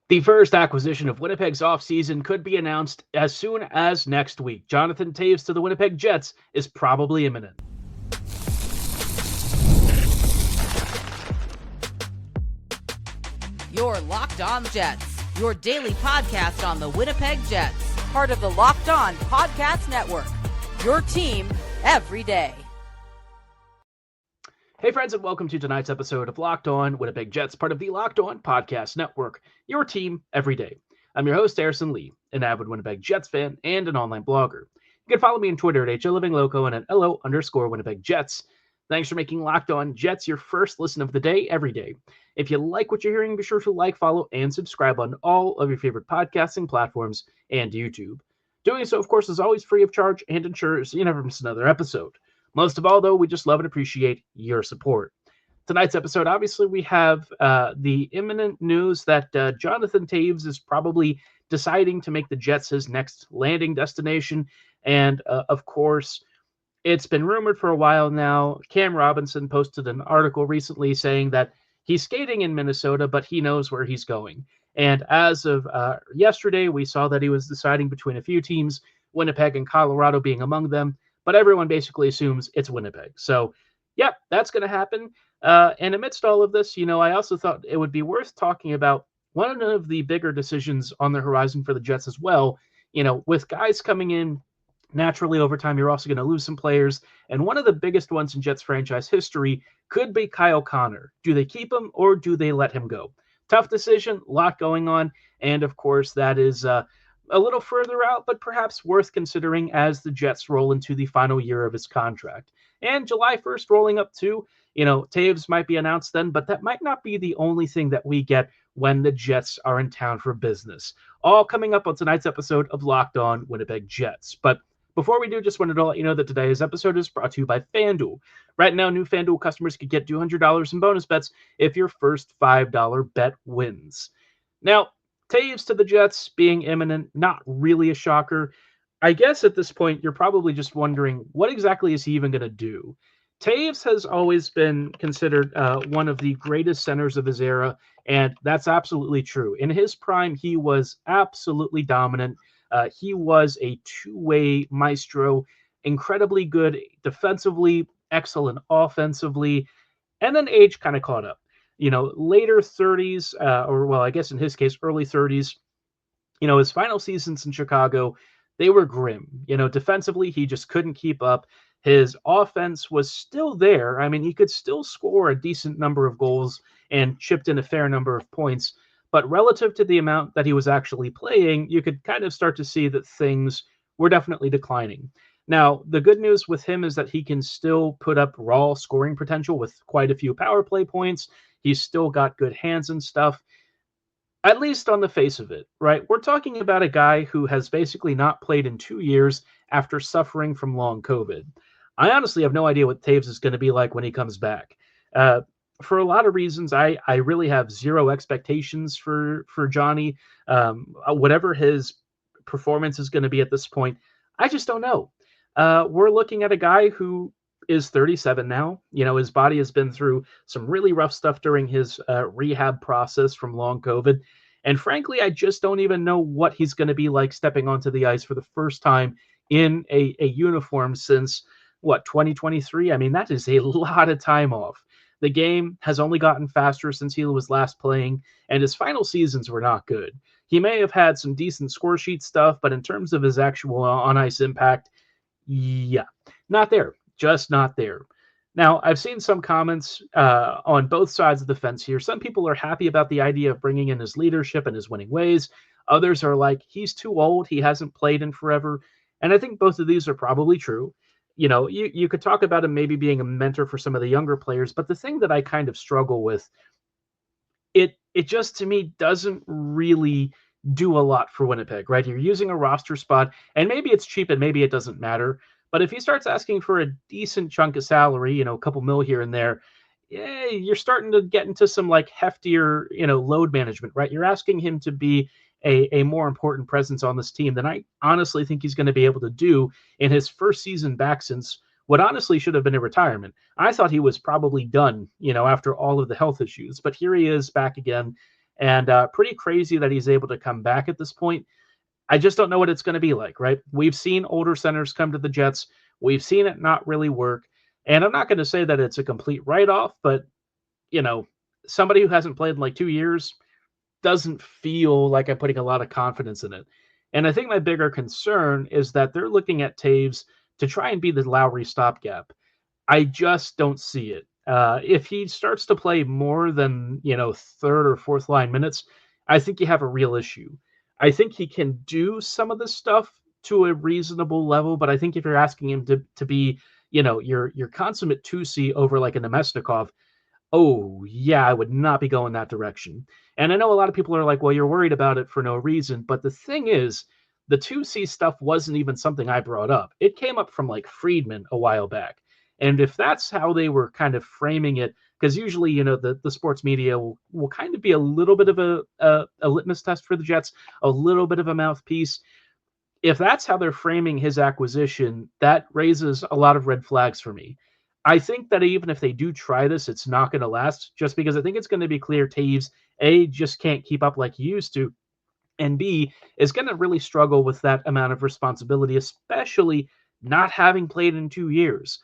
The first acquisition of Winnipeg's offseason could be announced as soon as next week. Jonathan Toews to the Winnipeg Jets is probably imminent. You're Locked On Jets, your daily podcast on the Winnipeg Jets, part of the Locked On Podcast Network, your team every day. Hey friends, and welcome to tonight's episode of Locked On Winnipeg Jets, part of the Locked On Podcast Network, your team every day. I'm your host, Harrison Lee, an avid Winnipeg Jets fan and an online blogger. You can follow me on Twitter at HLivingLoco and at LO_Winnipeg Jets. Thanks for making Locked On Jets your first listen of the day every day. If you like what you're hearing, be sure to like, follow, and subscribe on all of your favorite podcasting platforms and YouTube. Doing so, of course, is always free of charge and ensures you never miss another episode. Most of all, though, we just love and appreciate your support. Tonight's episode, obviously, we have the imminent news that Jonathan Toews is probably deciding to make the Jets his next landing destination. And, of course, it's been rumored for a while now. Cam Robinson posted an article recently saying that he's skating in Minnesota, but he knows where he's going. And as of yesterday, we saw that he was deciding between a few teams, Winnipeg and Colorado being among them. But everyone basically assumes it's Winnipeg. So, yeah, that's going to happen. And amidst all of this, I also thought it would be worth talking about one of the bigger decisions on the horizon for the Jets as well. With guys coming in naturally over time, you're also going to lose some players. And one of the biggest ones in Jets franchise history could be Kyle Connor. Do they keep him or do they let him go? Tough decision, a lot going on. And, of course, that is a little further out, but perhaps worth considering as the Jets roll into the final year of his contract. And July 1st rolling up too, Toews might be announced then, but that might not be the only thing that we get when the Jets are in town for business. All coming up on tonight's episode of Locked On Winnipeg Jets. But before we do, just wanted to let you know that today's episode is brought to you by FanDuel. Right now, new FanDuel customers could get $200 in bonus bets if your first $5 bet wins. Now, Toews to the Jets being imminent, not really a shocker. I guess at this point, you're probably just wondering, what exactly is he even going to do? Toews has always been considered one of the greatest centers of his era, and that's absolutely true. In his prime, he was absolutely dominant. He was a two-way maestro, incredibly good defensively, excellent offensively, and then age kind of caught up. Later 30s, I guess in his case, early 30s, his final seasons in Chicago, they were grim. Defensively, he just couldn't keep up. His offense was still there. I mean, he could still score a decent number of goals and chipped in a fair number of points. But relative to the amount that he was actually playing, you could kind of start to see that things were definitely declining. Now, the good news with him is that he can still put up raw scoring potential with quite a few power play points. He's still got good hands and stuff, at least on the face of it, right? We're talking about a guy who has basically not played in 2 years after suffering from long COVID. I honestly have no idea what Toews is going to be like when he comes back. For a lot of reasons, I really have zero expectations for Johnny. Whatever his performance is going to be at this point, I just don't know. We're looking at a guy who is 37 now. His body has been through some really rough stuff during his rehab process from long COVID. And frankly, I just don't even know what he's going to be like stepping onto the ice for the first time in a uniform since, 2023? I mean, that is a lot of time off. The game has only gotten faster since he was last playing, and his final seasons were not good. He may have had some decent score sheet stuff, but in terms of his actual on-ice impact, yeah, not there. Just not there. Now, I've seen some comments on both sides of the fence here. Some people are happy about the idea of bringing in his leadership and his winning ways. Others are like, he's too old. He hasn't played in forever. And I think both of these are probably true. You could talk about him maybe being a mentor for some of the younger players, but the thing that I kind of struggle with, it just to me doesn't really do a lot for Winnipeg, right? You're using a roster spot, and maybe it's cheap and maybe it doesn't matter. But if he starts asking for a decent chunk of salary, a couple mil here and there, you're starting to get into some like heftier, load management, right? You're asking him to be a more important presence on this team than I honestly think he's going to be able to do in his first season back since what honestly should have been a retirement. I thought he was probably done, after all of the health issues, but here he is back again. And pretty crazy that he's able to come back at this point. I just don't know what it's going to be like, right? We've seen older centers come to the Jets. We've seen it not really work. And I'm not going to say that it's a complete write-off, but, you know, somebody who hasn't played in like 2 years doesn't feel like I'm putting a lot of confidence in it. And I think my bigger concern is that they're looking at Toews to try and be the Lowry stopgap. I just don't see it. If he starts to play more than, third or fourth line minutes, I think you have a real issue. I think he can do some of this stuff to a reasonable level, but I think if you're asking him to be, your consummate 2C over like a Nemesnikov, oh, yeah, I would not be going that direction. And I know a lot of people are like, well, you're worried about it for no reason. But the thing is, the 2C stuff wasn't even something I brought up. It came up from like Friedman a while back. And if that's how they were kind of framing it, because usually, the sports media will kind of be a little bit of a litmus test for the Jets, a little bit of a mouthpiece. If that's how they're framing his acquisition, that raises a lot of red flags for me. I think that even if they do try this, it's not going to last, just because I think it's going to be clear Toews, A, just can't keep up like he used to, and B, is going to really struggle with that amount of responsibility, especially not having played in 2 years.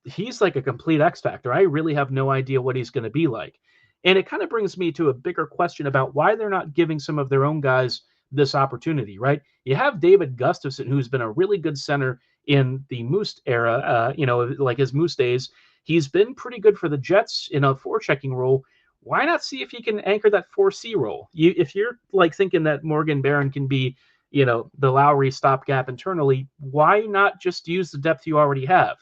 He's like a complete X factor. I really have no idea what he's going to be like. And it kind of brings me to a bigger question about why they're not giving some of their own guys this opportunity, right? You have David Gustafsson, who's been a really good center in the Moose era, like his Moose days. He's been pretty good for the Jets in a forechecking role. Why not see if he can anchor that 4C role? If you're like thinking that Morgan Barron can be, the Lowry stopgap internally, why not just use the depth you already have?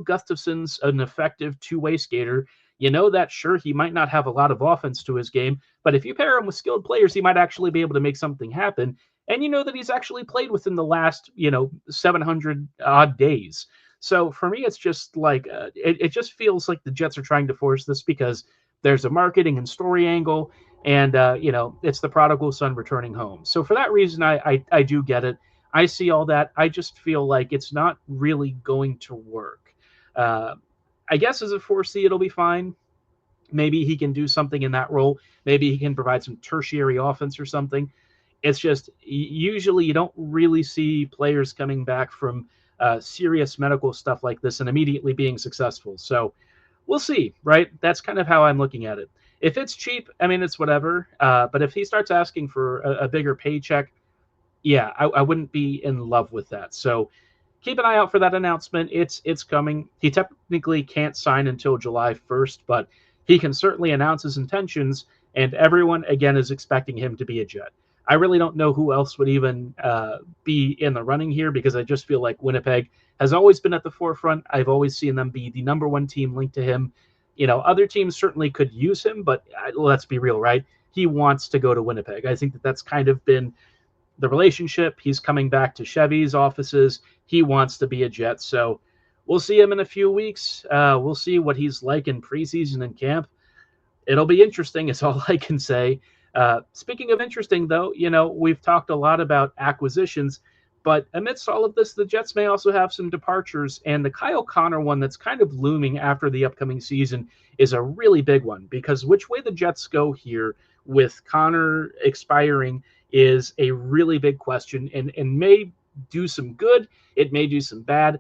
Gustafsson's an effective two-way skater. That sure, he might not have a lot of offense to his game, but if you pair him with skilled players, he might actually be able to make something happen. And that he's actually played within the last, 700 odd days. So for me, it's just like, it just feels like the Jets are trying to force this because there's a marketing and story angle, and, it's the prodigal son returning home. So for that reason, I do get it. I see all that. I just feel like it's not really going to work. I guess as a 4C, it'll be fine. Maybe he can do something in that role. Maybe he can provide some tertiary offense or something. It's just usually you don't really see players coming back from serious medical stuff like this and immediately being successful. So we'll see, right? That's kind of how I'm looking at it. If it's cheap, I mean, it's whatever. But if he starts asking for a bigger paycheck, yeah, I wouldn't be in love with that. So keep an eye out for that announcement. It's coming. He technically can't sign until July 1st, but he can certainly announce his intentions, and everyone, again, is expecting him to be a Jet. I really don't know who else would even be in the running here, because I just feel like Winnipeg has always been at the forefront. I've always seen them be the number one team linked to him. Other teams certainly could use him, but let's be real, right? He wants to go to Winnipeg. I think that's kind of been the relationship. He's coming back to Chevy's offices. He wants to be a Jet. So we'll see him in a few weeks. We'll see what he's like in preseason and camp. It'll be interesting, is all I can say. Speaking of interesting, though, we've talked a lot about acquisitions, but amidst all of this, the Jets may also have some departures, and the Kyle Connor one that's kind of looming after the upcoming season is a really big one, because which way the Jets go here with Connor expiring is a really big question, and may do some good, it may do some bad.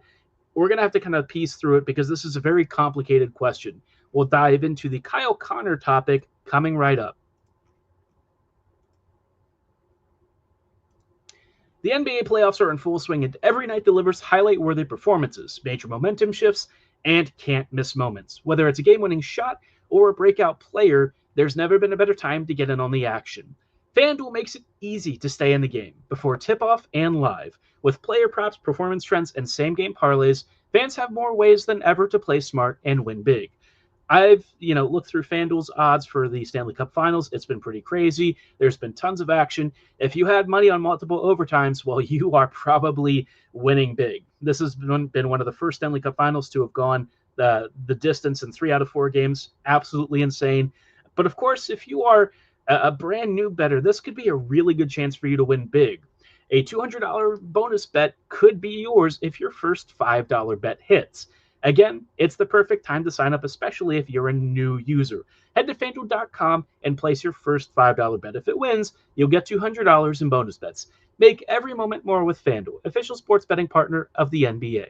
We're going to have to kind of piece through it, because this is a very complicated question. We'll dive into the Kyle Connor topic coming right up. The NBA playoffs are in full swing, and every night delivers highlight-worthy performances, major momentum shifts, and can't-miss moments. Whether it's a game-winning shot or a breakout player, there's never been a better time to get in on the action. FanDuel makes it easy to stay in the game before tip-off and live. With player props, performance trends, and same-game parlays, fans have more ways than ever to play smart and win big. I've, looked through FanDuel's odds for the Stanley Cup Finals. It's been pretty crazy. There's been tons of action. If you had money on multiple overtimes, well, you are probably winning big. This has been one of the first Stanley Cup Finals to have gone the distance in 3 out of 4 games. Absolutely insane. But of course, if you are a brand new bettor, this could be a really good chance for you to win big. A $200 bonus bet could be yours if your first $5 bet hits. Again, it's the perfect time to sign up, especially if you're a new user. Head to FanDuel.com and place your first $5 bet. If it wins, you'll get $200 in bonus bets. Make every moment more with FanDuel, official sports betting partner of the NBA.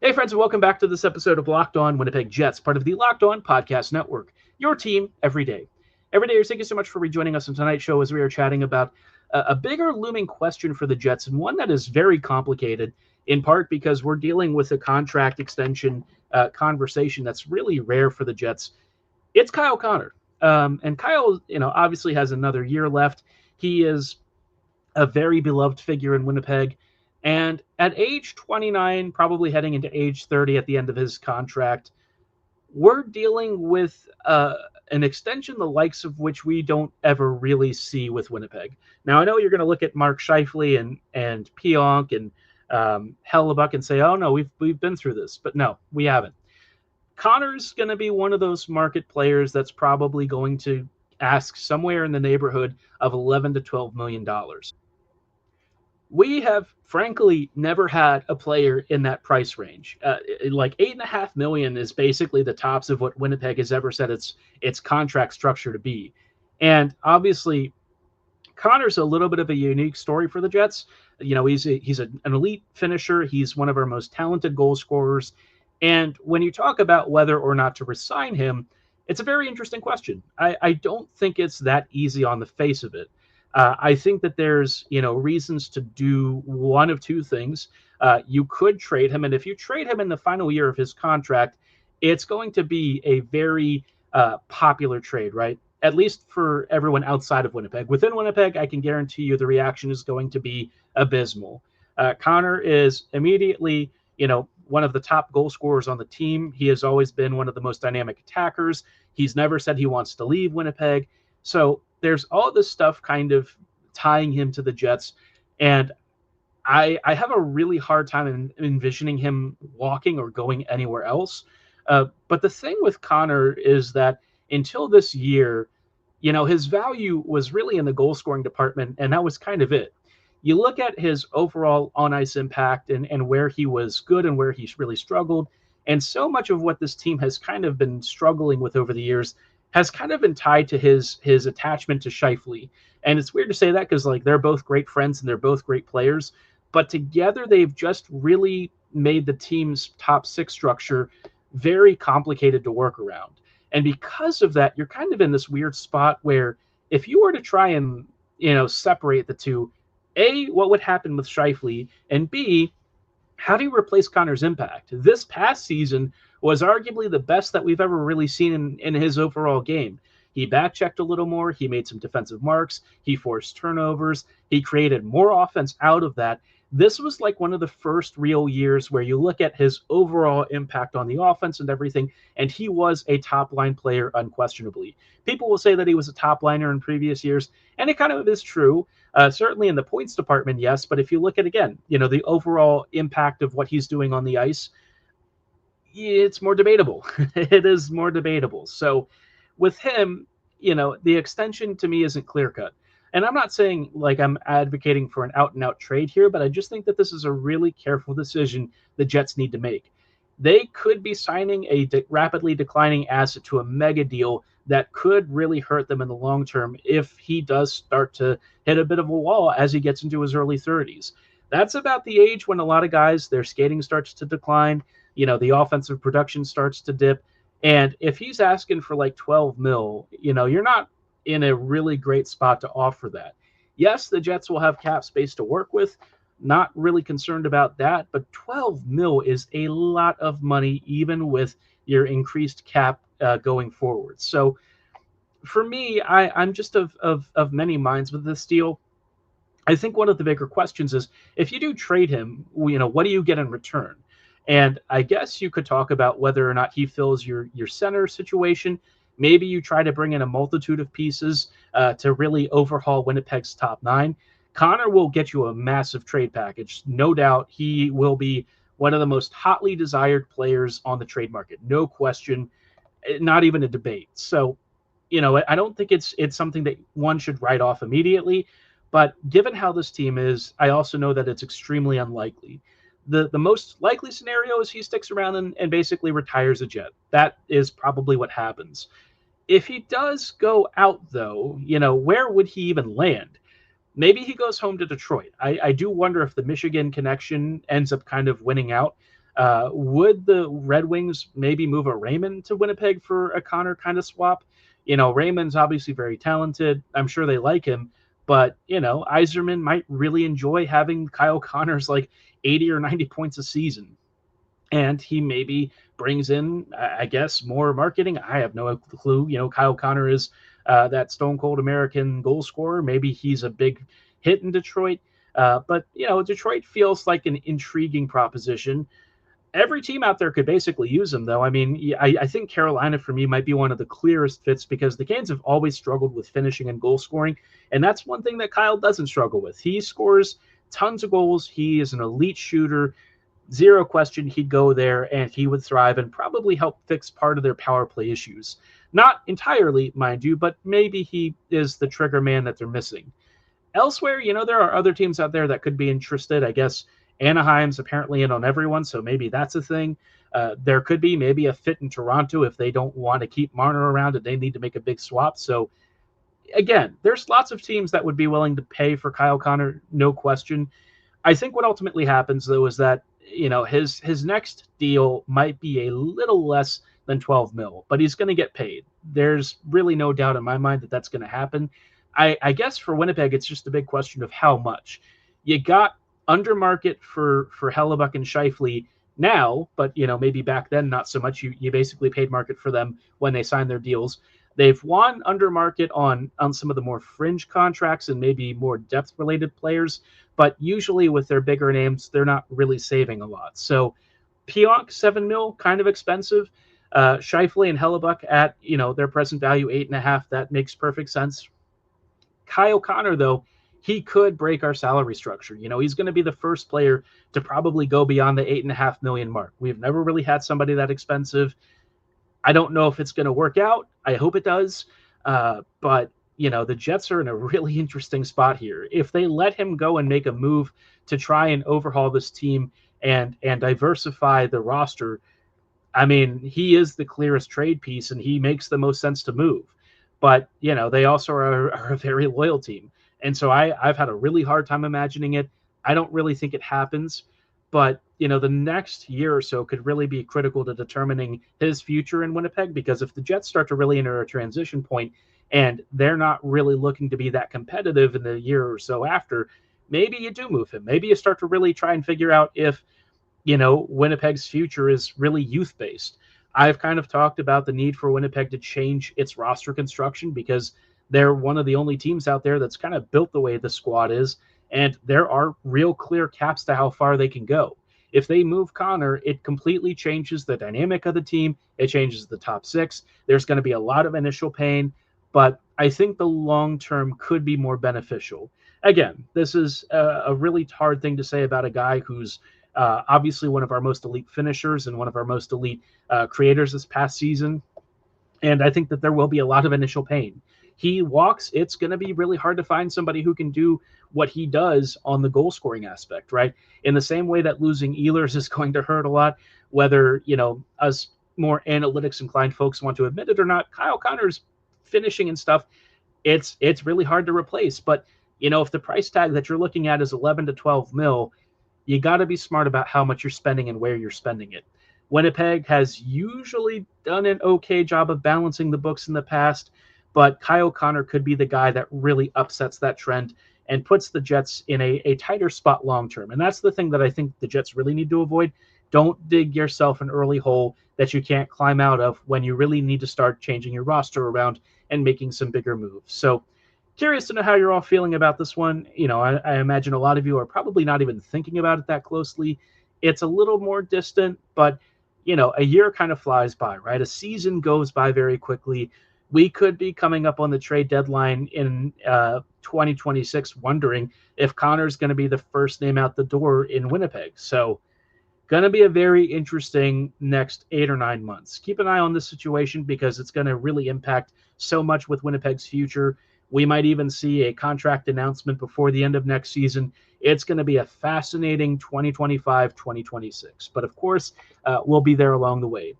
Hey, friends, and welcome back to this episode of Locked On Winnipeg Jets, part of the Locked On Podcast Network, your team every day. Every day, thank you so much for rejoining us on tonight's show as we are chatting about a bigger looming question for the Jets, and one that is very complicated, in part because we're dealing with a contract extension conversation that's really rare for the Jets. It's Kyle Connor. And Kyle, obviously has another year left. He is a very beloved figure in Winnipeg. And at age 29, probably heading into age 30 at the end of his contract, we're dealing with an extension the likes of which we don't ever really see with Winnipeg. Now, I know you're going to look at Mark Scheifele and Pionk and Hellebuyck and say, oh, no, we've been through this. But no, we haven't. Connor's going to be one of those market players that's probably going to ask somewhere in the neighborhood of $11 to $12 million. We have, frankly, never had a player in that price range. Like $8.5 million is basically the tops of what Winnipeg has ever said its contract structure to be. And obviously, Connor's a little bit of a unique story for the Jets. He's an elite finisher. He's one of our most talented goal scorers. And when you talk about whether or not to resign him, it's a very interesting question. I don't think it's that easy on the face of it. I think that there's, reasons to do one of two things. You could trade him, and if you trade him in the final year of his contract, it's going to be a very popular trade, right? At least for everyone outside of Winnipeg. Within Winnipeg, I can guarantee you the reaction is going to be abysmal. Connor is immediately, one of the top goal scorers on the team. He has always been one of the most dynamic attackers. He's never said he wants to leave Winnipeg. So there's all this stuff kind of tying him to the Jets. And I have a really hard time envisioning him walking or going anywhere else. But the thing with Connor is that until this year, his value was really in the goal scoring department, and that was kind of it. You look at his overall on-ice impact and where he was good and where he really struggled, and so much of what this team has kind of been struggling with over the years has kind of been tied to his attachment to Scheifele. And it's weird to say that because, they're both great friends and they're both great players, but together they've just really made the team's top six structure very complicated to work around. And because of that, you're kind of in this weird spot where if you were to try and, separate the two, A, what would happen with Scheifele? And B, how do you replace Connor's impact? This past season was arguably the best that we've ever really seen in his overall game. He back-checked a little more. He made some defensive marks. He forced turnovers. He created more offense out of that. This was like one of the first real years where you look at his overall impact on the offense and everything, and he was a top-line player unquestionably. People will say that he was a top-liner in previous years, and it kind of is true. Certainly in the points department, yes, but if you look at, again, the overall impact of what he's doing on the ice, it's more debatable. It is more debatable. So with him, the extension to me isn't clear-cut. And I'm not saying I'm advocating for an out-and-out trade here, but I just think that this is a really careful decision the Jets need to make. They could be signing a rapidly declining asset to a mega deal that could really hurt them in the long term if he does start to hit a bit of a wall as he gets into his early 30s. That's about the age when a lot of guys, their skating starts to decline, the offensive production starts to dip. And if he's asking for 12 mil, you're not in a really great spot to offer that. Yes, the Jets will have cap space to work with. Not really concerned about that, but 12 mil is a lot of money, even with your increased cap going forward. So for me, I'm just of many minds with this deal. I think one of the bigger questions is, if you do trade him, what do you get in return? And I guess you could talk about whether or not he fills your center situation. Maybe you try to bring in a multitude of pieces to really overhaul Winnipeg's top nine. Connor will get you a massive trade package. No doubt he will be one of the most hotly desired players on the trade market. No question, not even a debate. So, I don't think it's something that one should write off immediately. But given how this team is, I also know that it's extremely unlikely. The most likely scenario is he sticks around and basically retires a Jet. That is probably what happens. If he does go out, though, where would he even land? Maybe he goes home to Detroit. I do wonder if the Michigan connection ends up kind of winning out. Would the Red Wings maybe move a Raymond to Winnipeg for a Connor kind of swap? Raymond's obviously very talented. I'm sure they like him, but Yzerman might really enjoy having Kyle Connor's like 80 or 90 points a season. And he maybe brings in, I guess, more marketing. I have no clue. Kyle Connor is that stone cold American goal scorer. Maybe he's a big hit in Detroit. But Detroit feels like an intriguing proposition. Every team out there could basically use him, though. I mean, I think Carolina, for me, might be one of the clearest fits because the Canes have always struggled with finishing and goal scoring. And that's one thing that Kyle doesn't struggle with. He scores tons of goals. He is an elite shooter. Zero question, he'd go there and he would thrive and probably help fix part of their power play issues. Not entirely, mind you, but maybe he is the trigger man that they're missing. Elsewhere, there are other teams out there that could be interested. I guess Anaheim's apparently in on everyone, so maybe that's a thing. There could be maybe a fit in Toronto if they don't want to keep Marner around and they need to make a big swap. So again, there's lots of teams that would be willing to pay for Kyle Connor, no question. I think what ultimately happens, though, is that his next deal might be a little less than 12 mil, but he's going to get paid. There's really no doubt in my mind that that's going to happen. I guess for Winnipeg, it's just a big question of how much. You got under market for Hellebuyck and Scheifele now, but maybe back then not so much. You basically paid market for them when they signed their deals. They've won under market on some of the more fringe contracts and maybe more depth related players, but usually with their bigger names, they're not really saving a lot. So Pionk, 7 mil, kind of expensive. Scheifele and Hellebuyck at their present value 8.5. That makes perfect sense. Kyle Connor, though, he could break our salary structure. He's going to be the first player to probably go beyond the 8.5 million mark. We've never really had somebody that expensive. I don't know if it's going to work out. I hope it does. But the Jets are in a really interesting spot here. If they let him go and make a move to try and overhaul this team and diversify the roster, I mean, he is the clearest trade piece and he makes the most sense to move. But, they also are a very loyal team. And so I've had a really hard time imagining it. I don't really think it happens. But, the next year or so could really be critical to determining his future in Winnipeg, because if the Jets start to really enter a transition point and they're not really looking to be that competitive in the year or so after, maybe you do move him. Maybe you start to really try and figure out if, Winnipeg's future is really youth-based. I've kind of talked about the need for Winnipeg to change its roster construction because they're one of the only teams out there that's kind of built the way the squad is, and there are real clear caps to how far they can go. If they move Connor, it completely changes the dynamic of the team. It changes the top six. There's going to be a lot of initial pain, but I think the long term could be more beneficial. Again, this is a really hard thing to say about a guy who's obviously one of our most elite finishers and one of our most elite creators this past season. And I think that there will be a lot of initial pain. He walks, it's going to be really hard to find somebody who can do what he does on the goal scoring aspect, right? In the same way that losing Ehlers is going to hurt a lot, whether, us more analytics inclined folks want to admit it or not, Kyle Connor's finishing and stuff, it's really hard to replace. But, if the price tag that you're looking at is 11 to 12 mil, you got to be smart about how much you're spending and where you're spending it. Winnipeg has usually done an okay job of balancing the books in the past, but Kyle Connor could be the guy that really upsets that trend and puts the Jets in a tighter spot long term. And that's the thing that I think the Jets really need to avoid. Don't dig yourself an early hole that you can't climb out of when you really need to start changing your roster around and making some bigger moves. So curious to know how you're all feeling about this one. I imagine a lot of you are probably not even thinking about it that closely. It's a little more distant, but a year kind of flies by, right? A season goes by very quickly. We could be coming up on the trade deadline in 2026 wondering if Connor's going to be the first name out the door in Winnipeg. So going to be a very interesting next 8 or 9 months. Keep an eye on this situation because it's going to really impact so much with Winnipeg's future. We might even see a contract announcement before the end of next season. It's going to be a fascinating 2025-2026. But of course, we'll be there along the way.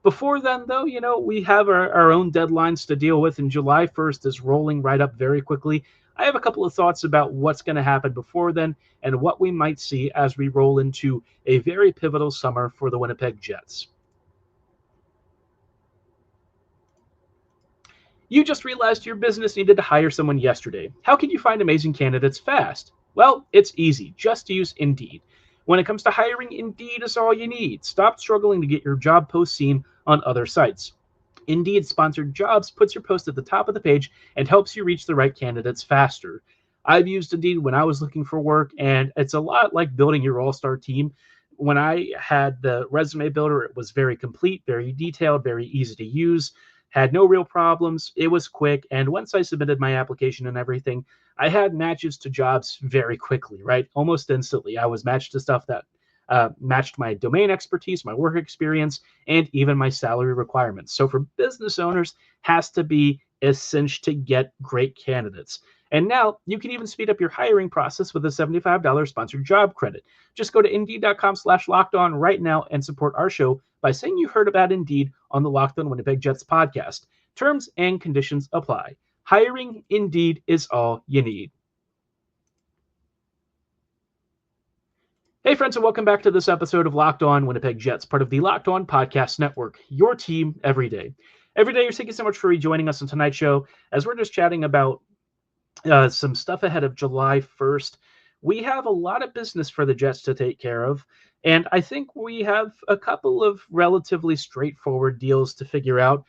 Before then, though, we have our own deadlines to deal with, and July 1st is rolling right up very quickly. I have a couple of thoughts about what's going to happen before then and what we might see as we roll into a very pivotal summer for the Winnipeg Jets. You just realized your business needed to hire someone yesterday. How can you find amazing candidates fast? Well, it's easy. Just use Indeed. When it comes to hiring, Indeed is all you need. Stop struggling to get your job post seen on other sites. Indeed sponsored jobs puts your post at the top of the page and helps you reach the right candidates faster. I've used Indeed when I was looking for work, and it's a lot like building your all-star team. When I had the resume builder, it was very complete, very detailed, very easy to use, had no real problems. It was quick, and once I submitted my application and everything, I had matches to jobs very quickly, right? Almost instantly. I was matched to stuff that matched my domain expertise, my work experience, and even my salary requirements. So for business owners, has to be essential to get great candidates. And now you can even speed up your hiring process with a $75 sponsored job credit. Just go to Indeed.com/lockedon right now and support our show by saying you heard about Indeed on the Locked On Winnipeg Jets podcast. Terms and conditions apply. Hiring Indeed is all you need. Hey, friends, and welcome back to this episode of Locked On Winnipeg Jets, part of the Locked On Podcast Network, your team every day. Every day, thank you so much for rejoining us on tonight's show as we're just chatting about some stuff ahead of July 1st. We have a lot of business for the Jets to take care of, and I think we have a couple of relatively straightforward deals to figure out.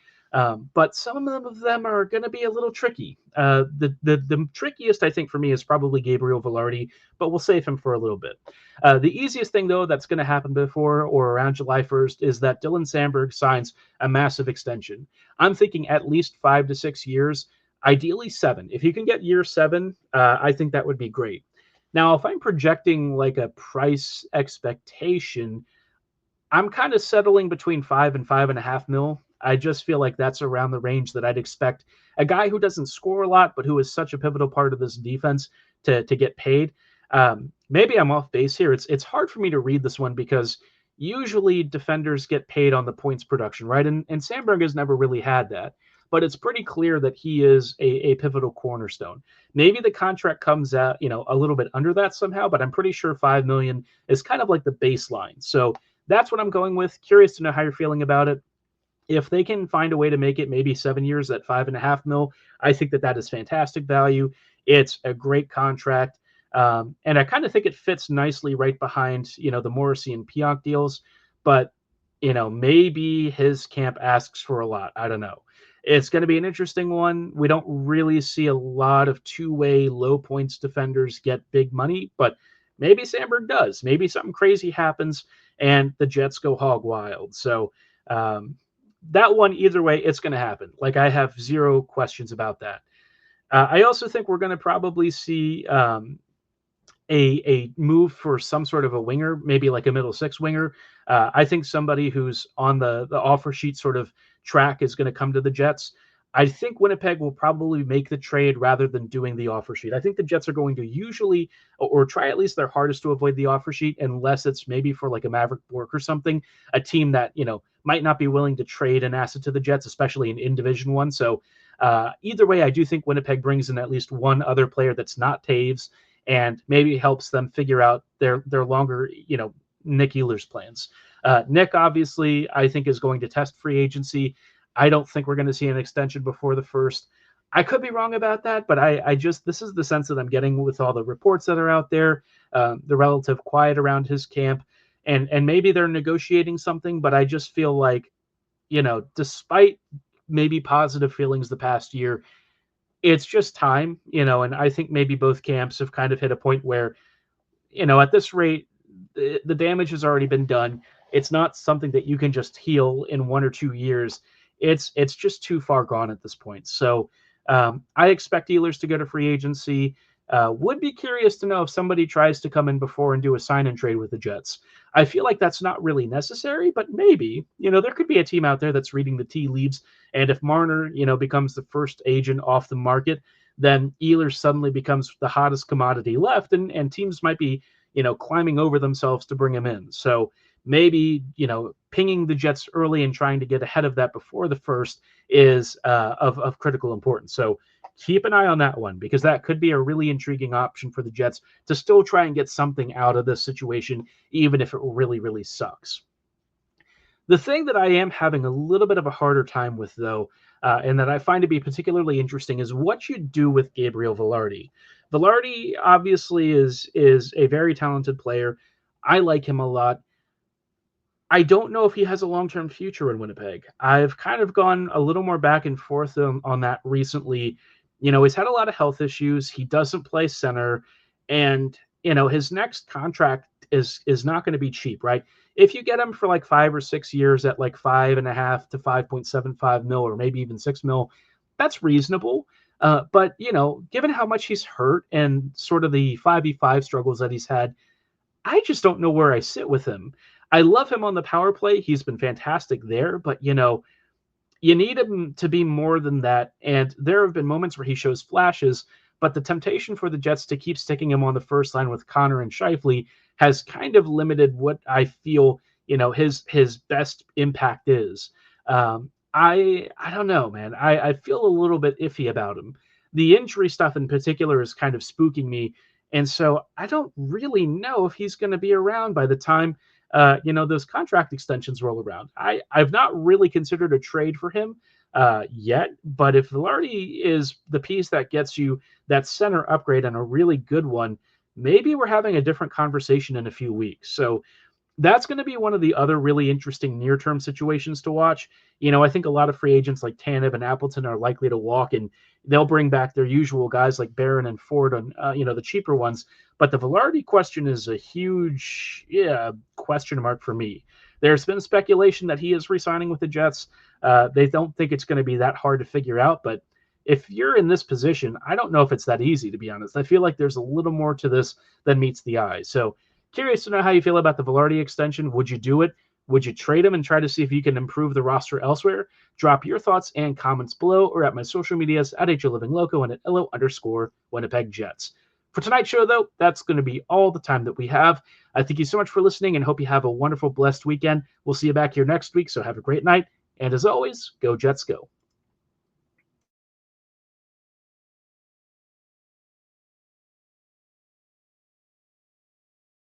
But some of them are going to be a little tricky. The trickiest, I think, for me is probably Gabriel Vilardi, but we'll save him for a little bit. The easiest thing, though, that's going to happen before or around July 1st is that Dylan Sandberg signs a massive extension. I'm thinking at least 5 to 6 years, ideally 7. If you can get year 7, I think that would be great. Now, if I'm projecting like a price expectation, I'm kind of settling between 5 and 5.5 mil. I just feel like that's around the range that I'd expect a guy who doesn't score a lot, but who is such a pivotal part of this defense to get paid. Maybe I'm off base here. It's hard for me to read this one because usually defenders get paid on the points production, right? And Sandberg has never really had that. But it's pretty clear that he is a pivotal cornerstone. Maybe the contract comes out, a little bit under that somehow, but I'm pretty sure $5 million is kind of like the baseline. So that's what I'm going with. Curious to know how you're feeling about it. If they can find a way to make it maybe 7 years at 5.5 mil, I think that is fantastic value. It's a great contract. And I kind of think it fits nicely right behind, the Morrissey and Pionk deals. But, maybe his camp asks for a lot. I don't know. It's going to be an interesting one. We don't really see a lot of two-way low points defenders get big money, but maybe Sandberg does. Maybe something crazy happens and the Jets go hog wild. So that one, either way, it's going to happen. Like, I have zero questions about that. I also think we're going to probably see a move for some sort of a winger, maybe like a middle six winger. I think somebody who's on the offer sheet sort of track is going to come to the Jets. I think Winnipeg will probably make the trade rather than doing the offer sheet. I think the Jets are going to usually or try at least their hardest to avoid the offer sheet, unless it's maybe for like a Maverick Bork or something, a team that, might not be willing to trade an asset to the Jets, especially an in-division one. So either way, I do think Winnipeg brings in at least one other player that's not Toews and maybe helps them figure out their longer, Nick Ehlers plans. Nick, obviously, I think is going to test free agency. I don't think we're going to see an extension before the first. I could be wrong about that, but this is the sense that I'm getting with all the reports that are out there, the relative quiet around his camp, and maybe they're negotiating something, but I just feel like, despite maybe positive feelings the past year, it's just time, and I think maybe both camps have kind of hit a point where, at this rate, the damage has already been done. It's not something that you can just heal in 1 or 2 years. It's just too far gone at this point. So I expect Ehlers to go to free agency. Would be curious to know if somebody tries to come in before and do a sign and trade with the Jets. I feel like that's not really necessary, but maybe, there could be a team out there that's reading the tea leaves. And if Marner, becomes the first agent off the market, then Ehlers suddenly becomes the hottest commodity left, and teams might be, climbing over themselves to bring him in. So maybe, pinging the Jets early and trying to get ahead of that before the first is of critical importance. So keep an eye on that one, because that could be a really intriguing option for the Jets to still try and get something out of this situation, even if it really, really sucks. The thing that I am having a little bit of a harder time with, though, and that I find to be particularly interesting, is what you do with Gabriel Vilardi. Vilardi obviously is a very talented player. I like him a lot. I don't know if he has a long-term future in Winnipeg. I've kind of gone a little more back and forth on that recently. He's had a lot of health issues. He doesn't play center, and his next contract is not going to be cheap, right? If you get him for like 5 or 6 years at like 5.5 to 5.75 mil, or maybe even 6 mil, that's reasonable. But given how much he's hurt and sort of the 5v5 struggles that he's had, I just don't know where I sit with him. I love him on the power play. He's been fantastic there, but you need him to be more than that. And there have been moments where he shows flashes, but the temptation for the Jets to keep sticking him on the first line with Connor and Scheifele has kind of limited what I feel, his best impact is. I don't know, man. I feel a little bit iffy about him. The injury stuff in particular is kind of spooking me. And so I don't really know if he's going to be around by the time, those contract extensions roll around. I've not really considered a trade for him yet, but if Vilardi is the piece that gets you that center upgrade and a really good one, maybe we're having a different conversation in a few weeks. So that's going to be one of the other really interesting near-term situations to watch. I think a lot of free agents like Tanev and Appleton are likely to walk, and they'll bring back their usual guys like Barron and Ford on, the cheaper ones. But the Vilardi question is a huge question mark for me. There's been speculation that he is re-signing with the Jets. They don't think it's going to be that hard to figure out, but if you're in this position, I don't know if it's that easy, to be honest. I feel like there's a little more to this than meets the eye. So curious to know how you feel about the Vilardi extension. Would you do it? Would you trade him and try to see if you can improve the roster elsewhere? Drop your thoughts and comments below, or at my social medias at HLivingLoco and at LO_Winnipeg Jets. For tonight's show, though, that's going to be all the time that we have. I thank you so much for listening and hope you have a wonderful, blessed weekend. We'll see you back here next week, so have a great night. And as always, go Jets, go.